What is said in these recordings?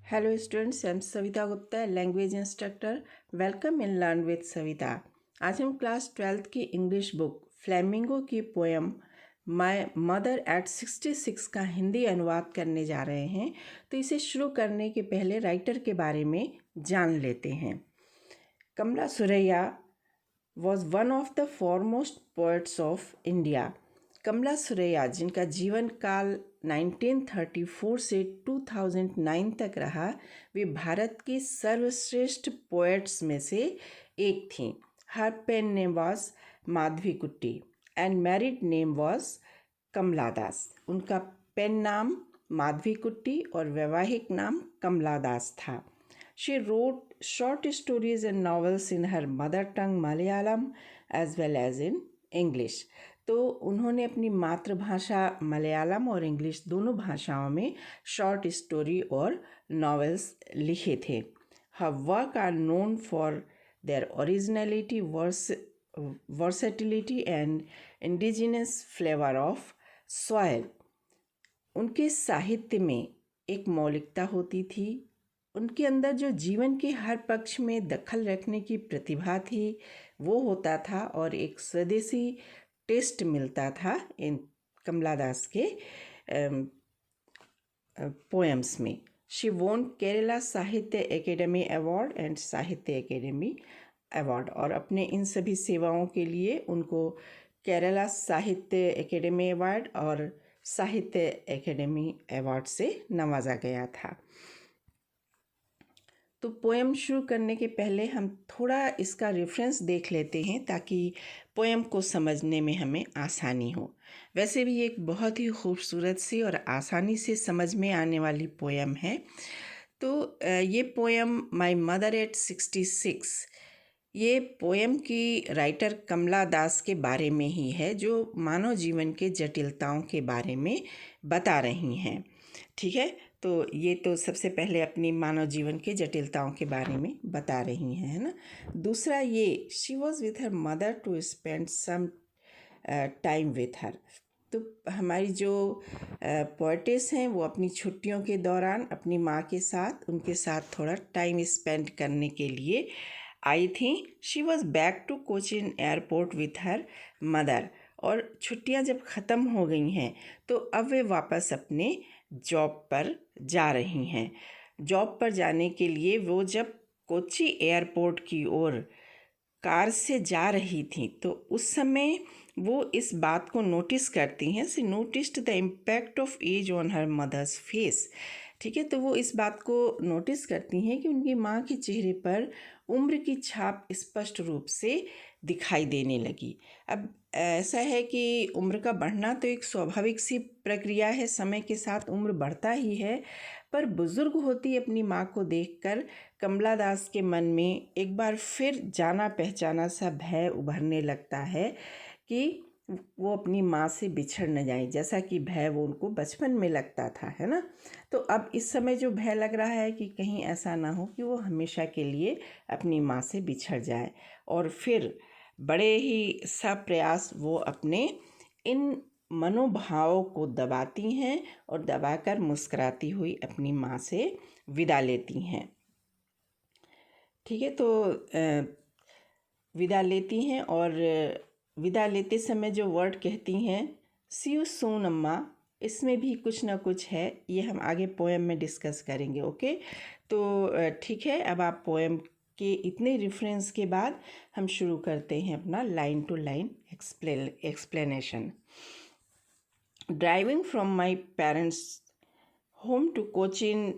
Hello students, I am Savita Gupta, language instructor. Welcome in learn with Savita. आज हम class 12th की English book flamingo की poem my mother at 66 का हिंदी अनुवाद करने जा रहे हैं. तो इसे शुरू करने के पहले राइटर के बारे में जान लेते हैं. Kamala Suraiya was one of the foremost poets of India. Kamala Suraiya, जिनका जीवन काल 1934 से 2009 तक रहा, वे भारत की सर्वश्रेष्ठ पोएट्स में से एक थीं. Her pen name was Madhavikutty and married name was Kamala Das. उनका पेन नाम माधवीकुट्टी और वैवाहिक नाम कमला दास था. She wrote short stories and novels in her mother tongue Malayalam as well as in English. तो उन्होंने अपनी मातृभाषा मलयालम और इंग्लिश दोनों भाषाओं में शॉर्ट स्टोरी और नॉवेल्स लिखे थे. Her work are known for their originality, versatility and indigenous flavour of soil. उनके साहित्य में एक मौलिकता होती थी. उनके अंदर जो जीवन के हर पक्ष में दखल रखने की प्रतिभा थी वो होता था और एक स्वदेशी टेस्ट मिलता था इन कमला दास के पोएम्स में. शी वोन केरला साहित्य एकेडमी अवार्ड एंड साहित्य एकेडमी अवार्ड, और अपने इन सभी सेवाओं के लिए उनको केरला साहित्य एकेडमी अवार्ड और साहित्य एकेडमी अवार्ड से नवाजा गया था. तो पोएम शुरू करने के पहले हम थोड़ा इसका रेफरेंस देख लेते हैं ताकि पोएम को समझने में हमें आसानी हो. वैसे भी एक बहुत ही खूबसूरत सी और आसानी से समझ में आने वाली पोएम है. तो ये पोएम माय मदर एट 66, ये पोएम की राइटर कमला दास के बारे में ही है, जो मानव जीवन के जटिलताओं के बारे में बता रही हैं. ठीक है, तो ये तो सबसे पहले अपनी मानव जीवन के जटिलताओं के बारे में बता रही हैं, है ना. दूसरा ये she was with her mother to spend some time with her. तो हमारी जो पोएटेस हैं वो अपनी छुट्टियों के दौरान अपनी माँ के साथ, उनके साथ थोड़ा टाइम स्पेंड करने के लिए आई थी. She was back to Cochin airport with her mother. और छुट्टियाँ जब ख़त्म हो गई हैं तो अब वे वापस अपने जॉब पर जा रही हैं. जॉब पर जाने के लिए वो जब कोच्चि एयरपोर्ट की ओर कार से जा रही थी तो उस समय वो इस बात को नोटिस करती हैं. She noticed the impact of age on her mother's face. ठीक है, तो वो इस बात को नोटिस करती हैं कि उनकी माँ के चेहरे पर उम्र की छाप स्पष्ट रूप से दिखाई देने लगी. अब ऐसा है कि उम्र का बढ़ना तो एक स्वाभाविक सी प्रक्रिया है, समय के साथ उम्र बढ़ता ही है, पर बुज़ुर्ग होती अपनी माँ को देखकर कमला दास के मन में एक बार फिर जाना पहचाना सा भय उभरने लगता है कि वो अपनी माँ से बिछड़ न जाए, जैसा कि भय वो उनको बचपन में लगता था, है ना. तो अब इस समय जो भय लग रहा है कि कहीं ऐसा ना हो कि वो हमेशा के लिए अपनी माँ से बिछड़ जाए. और फिर बड़े ही सप्रयास वो अपने इन मनोभावों को दबाती हैं और दबाकर मुस्कुराती हुई अपनी माँ से विदा लेती हैं. ठीक है, तो विदा लेती हैं और विदा लेते समय जो वर्ड कहती हैं सी यू सून अम्मा, इसमें भी कुछ ना कुछ है. ये हम आगे पोएम में डिस्कस करेंगे. ओके, तो ठीक है, अब आप पोएम के इतने रेफरेंस के बाद हम शुरू करते हैं अपना line to line explanation. Driving from my parents home to Cochin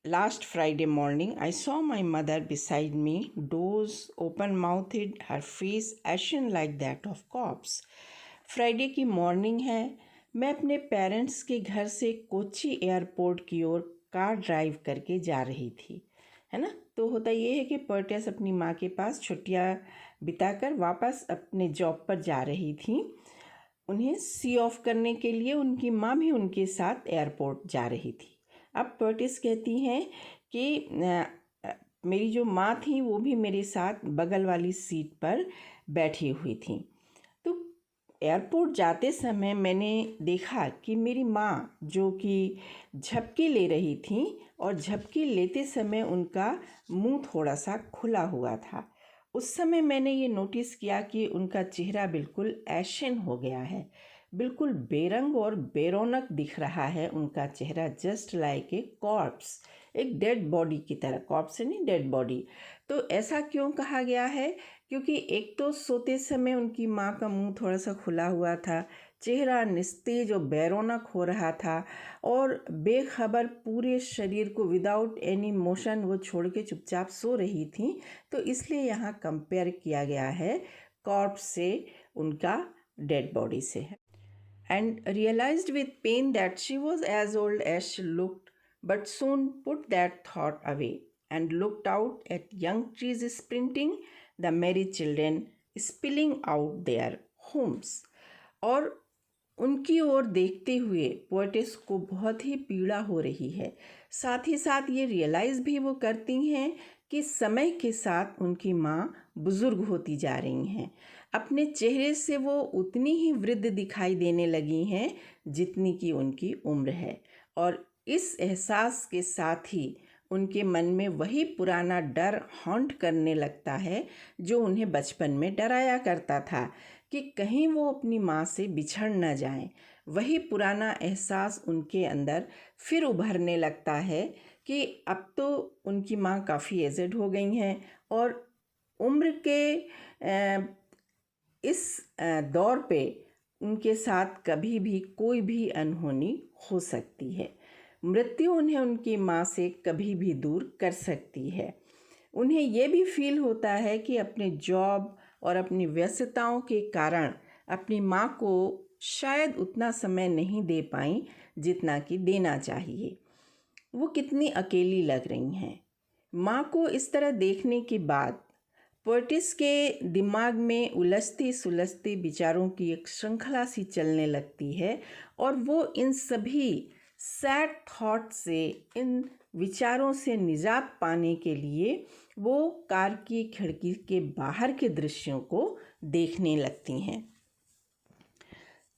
last Friday morning, I saw my mother beside me, doze, open-mouthed, her face ashen like that of corpse. Friday की मॉर्निंग है. मैं अपने पेरेंट्स के घर से Kochi airport की ओर car drive करके जा रही थी, है ना. तो होता ये है कि पोएटेस अपनी माँ के पास छुट्टियाँ बिताकर वापस अपने जॉब पर जा रही थी. उन्हें सी ऑफ करने के लिए उनकी माँ भी उनके साथ एयरपोर्ट जा रही थी. अब पोएटेस कहती हैं कि मेरी जो माँ थी वो भी मेरे साथ बगल वाली सीट पर बैठी हुई थी. तो एयरपोर्ट जाते समय मैंने देखा कि मेरी माँ जो कि झपकी ले रही थी और झपकी लेते समय उनका मुंह थोड़ा सा खुला हुआ था। उस समय मैंने ये नोटिस किया कि उनका चेहरा बिल्कुल ऐशन हो गया है, बिल्कुल बेरंग और बेरौनक दिख रहा है उनका चेहरा, जस्ट लाइक ए कॉर्प्स, एक डेड बॉडी की तरह। कॉर्प्स से नहीं, डेड बॉडी। तो ऐसा क्यों कहा गया है? क्योंकि एक तो सोते समय उनकी माँ का मुंह थोड़ा सा खुला हुआ था, चेहरा निस्तेज और बेरौनक हो रहा था, और बेखबर पूरे शरीर को विदाउट एनी मोशन वो छोड़ के चुपचाप सो रही थी। तो इसलिए यहाँ कंपेयर किया गया है कॉर्प्स से, उनका डेड बॉडी से। And realized with pain that she was as old as she looked, but soon put that thought away and looked out at young trees sprinting, the merry children spilling out their homes. और उनकी ओर देखते हुए poet's को बहुत ही पीड़ा हो रही है। साथ ही साथ ये रियलाइज़ भी वो करती हैं कि समय के साथ उनकी माँ बुज़ुर्ग होती जा रही हैं। अपने चेहरे से वो उतनी ही वृद्ध दिखाई देने लगी हैं जितनी की उनकी उम्र है, और इस एहसास के साथ ही उनके मन में वही पुराना डर हॉन्ट करने लगता है जो उन्हें बचपन में डराया करता था कि कहीं वो अपनी माँ से बिछड़ न जाएं। वही पुराना एहसास उनके अंदर फिर उभरने लगता है कि अब तो उनकी माँ काफ़ी एजेड हो गई हैं और उम्र के इस दौर पे उनके साथ कभी भी कोई भी अनहोनी हो सकती है। मृत्यु उन्हें उनकी माँ से कभी भी दूर कर सकती है। उन्हें ये भी फील होता है कि अपने जॉब और अपनी व्यस्तताओं के कारण अपनी माँ को शायद उतना समय नहीं दे पाई जितना कि देना चाहिए। वो कितनी अकेली लग रही हैं। माँ को इस तरह देखने के बाद पोएटिस के दिमाग में उलझती सुलझती विचारों की एक श्रृंखला सी चलने लगती है, और वो इन सभी सैड थॉट से, इन विचारों से निजात पाने के लिए वो कार की खिड़की के बाहर के दृश्यों को देखने लगती हैं।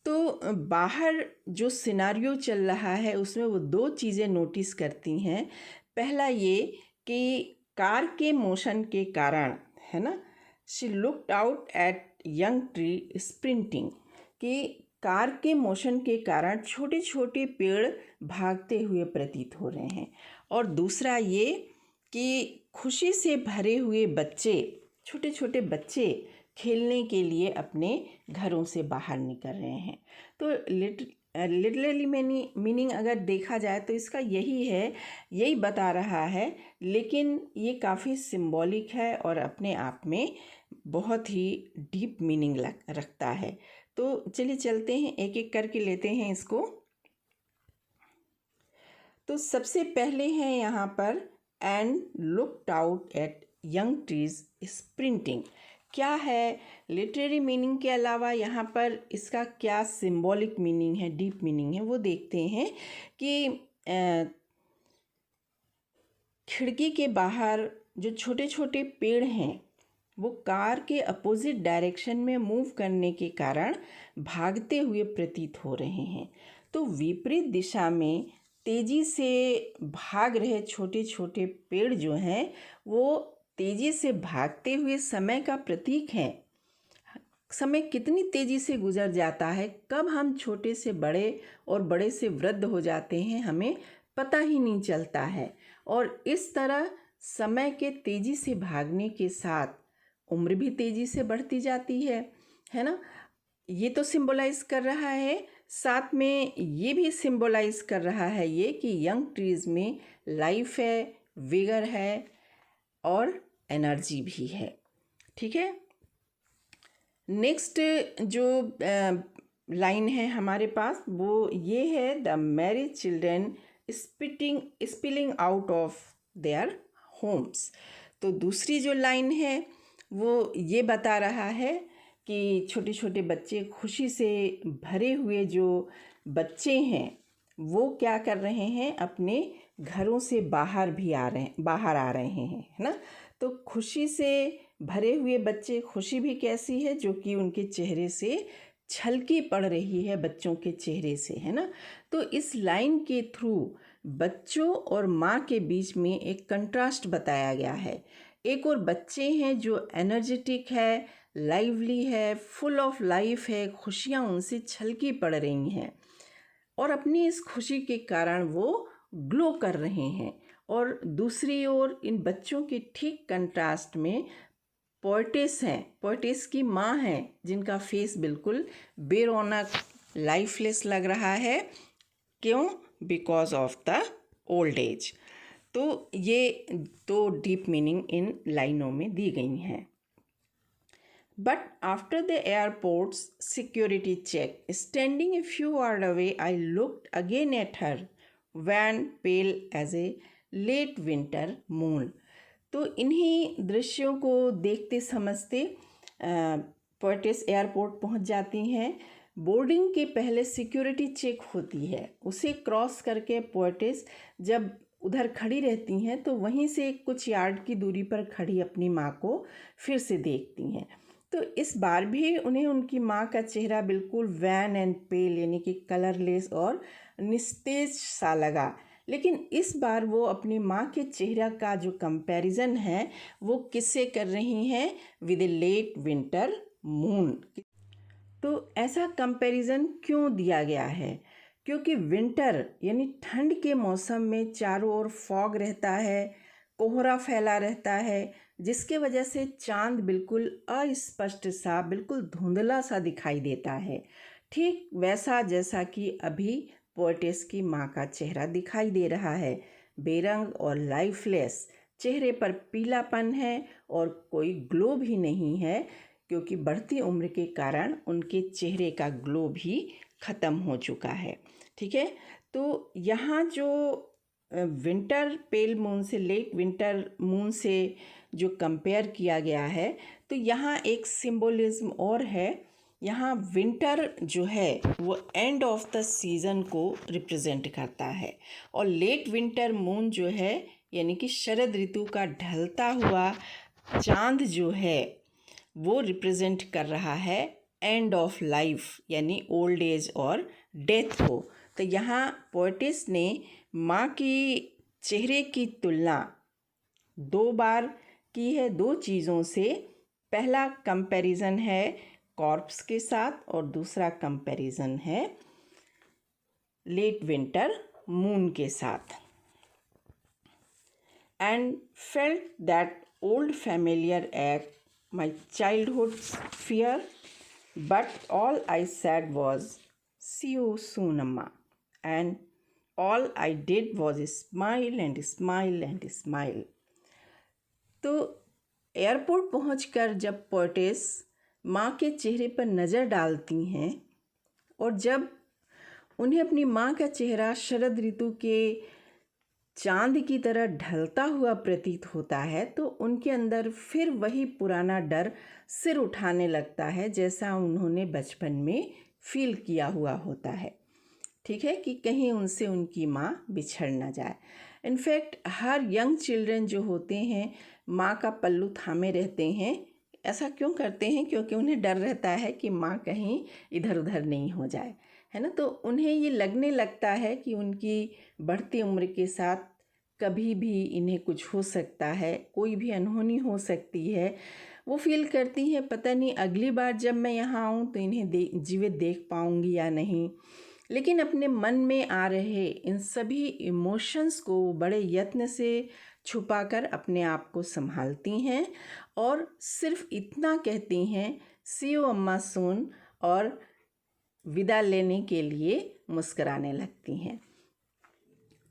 तो बाहर जो सिनारियो चल रहा है उसमें वो दो चीज़ें नोटिस करती हैं। पहला ये कि कार के मोशन के कारण, है ना, she looked out at young tree sprinting, कि कार के मोशन के कारण छोटे छोटे पेड़ भागते हुए प्रतीत हो रहे हैं। और दूसरा ये कि खुशी से भरे हुए बच्चे, छोटे छोटे बच्चे खेलने के लिए अपने घरों से बाहर निकल रहे हैं। तो लिटरली मीनिंग अगर देखा जाए तो इसका यही है, यही बता रहा है, लेकिन ये काफ़ी सिंबॉलिक है और अपने आप में बहुत ही डीप मीनिंग रखता है। तो चलिए चलते हैं, एक एक करके लेते हैं इसको। तो सबसे पहले है यहाँ पर and looked out at young trees sprinting. क्या है लिटरेरी मीनिंग के अलावा यहाँ पर इसका क्या सिंबॉलिक मीनिंग है, डीप मीनिंग है, वो देखते हैं कि खिड़की के बाहर जो छोटे छोटे पेड़ हैं वो कार के अपोजिट डायरेक्शन में मूव करने के कारण भागते हुए प्रतीत हो रहे हैं। तो विपरीत दिशा में तेज़ी से भाग रहे छोटे छोटे पेड़ जो हैं वो तेज़ी से भागते हुए समय का प्रतीक हैं। समय कितनी तेज़ी से गुजर जाता है, कब हम छोटे से बड़े और बड़े से वृद्ध हो जाते हैं हमें पता ही नहीं चलता है। और इस तरह समय के तेज़ी से भागने के साथ उम्र भी तेज़ी से बढ़ती जाती है ना। ये तो सिंबलाइज कर रहा है, साथ में ये भी सिंबलाइज कर रहा है ये कि यंग ट्रीज़ में लाइफ है, विगर है और एनर्जी भी है। ठीक है, नेक्स्ट जो लाइन है हमारे पास वो ये है, the Mary children spilling out of their homes. तो दूसरी जो लाइन है वो ये बता रहा है कि छोटे छोटे बच्चे, खुशी से भरे हुए जो बच्चे हैं वो क्या कर रहे हैं, अपने घरों से बाहर आ रहे हैं, है ना। तो खुशी से भरे हुए बच्चे, खुशी भी कैसी है जो कि उनके चेहरे से छलकी पड़ रही है बच्चों के चेहरे से, है ना। तो इस लाइन के थ्रू बच्चों और माँ के बीच में एक कंट्रास्ट बताया गया है। एक और बच्चे हैं जो एनर्जेटिक है, लाइवली है, फुल ऑफ लाइफ है, खुशियाँ उनसे छलकी पड़ रही हैं और अपनी इस खुशी के कारण वो ग्लो कर रहे हैं। और दूसरी ओर इन बच्चों के ठीक कंट्रास्ट में पोएटिस हैं, पोएटिस की माँ हैं जिनका फेस बिल्कुल बेरौनक, लाइफलेस लग रहा है। क्यों? Because of the old age. तो ये दो डीप मीनिंग इन लाइनों में दी गई हैं। But after the airport's security check, standing a few yards away, I looked again at her, wan, pale as a late winter moon. तो इन्हीं दृश्यों को देखते समझते पोएटिस एयरपोर्ट पहुंच जाती हैं। बोर्डिंग के पहले सिक्योरिटी चेक होती है, उसे क्रॉस करके पोएटिस जब उधर खड़ी रहती हैं तो वहीं से कुछ यार्ड की दूरी पर खड़ी अपनी माँ को फिर से देखती हैं। तो इस बार भी उन्हें उनकी माँ का चेहरा बिल्कुल वैन एंड पेल यानी कि कलरलेस और निस्तेज सा लगा। लेकिन इस बार वो अपनी माँ के चेहरा का जो कंपैरिजन है वो किससे कर रही हैं? With a late winter moon. तो ऐसा कंपैरिजन क्यों दिया गया है? क्योंकि विंटर यानी ठंड के मौसम में चारों ओर फॉग रहता है, कोहरा फैला रहता है, जिसके वजह से चांद बिल्कुल अस्पष्ट सा, बिल्कुल धुंधला सा दिखाई देता है। ठीक वैसा जैसा कि अभी पोएटिस की माँ का चेहरा दिखाई दे रहा है, बेरंग और लाइफलेस। चेहरे पर पीलापन है और कोई ग्लो भी नहीं है, क्योंकि बढ़ती उम्र के कारण उनके चेहरे का ग्लो भी ख़त्म हो चुका है। ठीक है, तो यहाँ जो विंटर पेल मून से लेट विंटर मून से जो कंपेयर किया गया है, तो यहाँ एक सिंबोलिज्म और है। यहाँ विंटर जो है वो एंड ऑफ द सीज़न को रिप्रेजेंट करता है और लेट विंटर मून जो है यानी कि शरद ऋतु का ढलता हुआ चांद जो है वो रिप्रेजेंट कर रहा है एंड ऑफ लाइफ यानी ओल्ड एज और डेथ को। तो यहाँ पोएटिस ने माँ की चेहरे की तुलना दो बार की है, दो चीज़ों से। पहला कंपैरिजन है कॉर्प्स के साथ और दूसरा कंपैरिजन है लेट विंटर मून के साथ। And felt that old familiar एक्ट my childhood fear, but all I said was see you soon Amma, and all I did was smile and smile and smile. तो airport पहुंचकर जब poet's माँ के चेहरे पर नज़र डालती हैं और जब उन्हें अपनी माँ का चेहरा शरद ऋतु के चांद की तरह ढलता हुआ प्रतीत होता है, तो उनके अंदर फिर वही पुराना डर सिर उठाने लगता है जैसा उन्होंने बचपन में फील किया हुआ होता है। ठीक है, कि कहीं उनसे उनकी माँ बिछड़ ना जाए। इनफैक्ट हर यंग चिल्ड्रन जो होते हैं माँ का पल्लू थामे रहते हैं। ऐसा क्यों करते हैं? क्योंकि उन्हें डर रहता है कि माँ कहीं इधर उधर नहीं हो जाए, है ना। तो उन्हें ये लगने लगता है कि उनकी बढ़ती उम्र के साथ कभी भी इन्हें कुछ हो सकता है, कोई भी अनहोनी हो सकती है। वो फील करती हैं पता नहीं अगली बार जब मैं यहाँ आऊँ तो इन्हें जीवित देख पाऊँगी या नहीं। लेकिन अपने मन में आ रहे इन सभी इमोशंस को बड़े यत्न से छुपाकर अपने आप को संभालती हैं और सिर्फ इतना कहती हैं सी यू अम्मा सून, और विदा लेने के लिए मुस्कराने लगती हैं।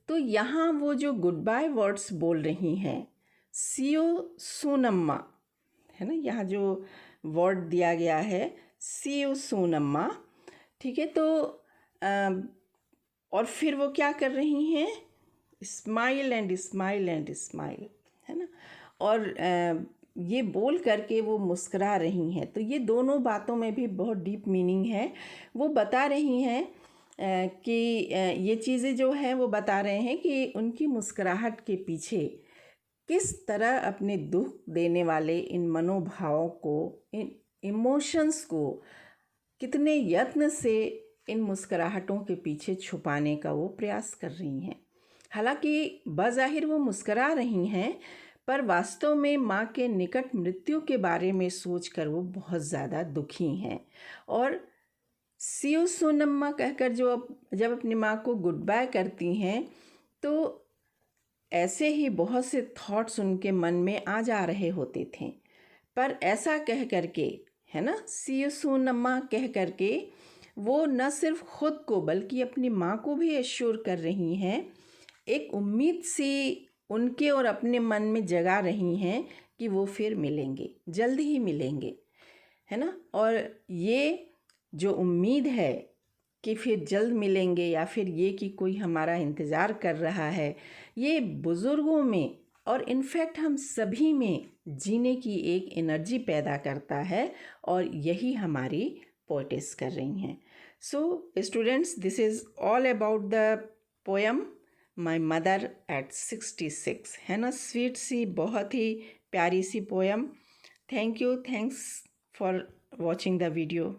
तो यहाँ वो जो गुड बाय वर्ड्स बोल रही हैं, सी यू सून अम्मा, है ना, यहाँ जो वर्ड दिया गया है सी यू सून अम्मा। ठीक है, तो और फिर वो क्या कर रही हैं? Smile and smile and smile, है ना, और ये बोल करके वो मुस्करा रही हैं। तो ये दोनों बातों में भी बहुत डीप मीनिंग है। वो बता रही हैं कि ये चीज़ें जो हैं वो बता रहे हैं कि उनकी मुस्कुराहट के पीछे किस तरह अपने दुख देने वाले इन मनोभावों को, इन इमोशंस को कितने यत्न से इन मुस्कुराहटों के पीछे छुपाने का वो प्रयास कर रही हैं। हालांकि बज़ाहिर वो मुस्कुरा रही हैं, पर वास्तव में माँ के निकट मृत्यु के बारे में सोचकर वो बहुत ज़्यादा दुखी हैं। और सी यू सून अम्मा कहकर जब अपनी माँ को गुड बाय करती हैं, तो ऐसे ही बहुत से थॉट्स उनके मन में आ जा रहे होते थे। पर ऐसा कह करके, है ना, सी यू सून अम्मा कह करके वो न सिर्फ खुद को बल्कि अपनी माँ को भी एश्योर कर रही हैं, एक उम्मीद सी उनके और अपने मन में जगा रही हैं कि वो फिर मिलेंगे, जल्द ही मिलेंगे, है ना। और ये जो उम्मीद है कि फिर जल्द मिलेंगे या फिर ये कि कोई हमारा इंतज़ार कर रहा है, ये बुज़ुर्गों में और इनफैक्ट हम सभी में जीने की एक एनर्जी पैदा करता है, और यही हमारी पोएटिस कर रही हैं। So students, this is all about the poem my mother at 66, है ना। स्वीट सी, बहुत ही प्यारी सी poem. Thanks for watching the video.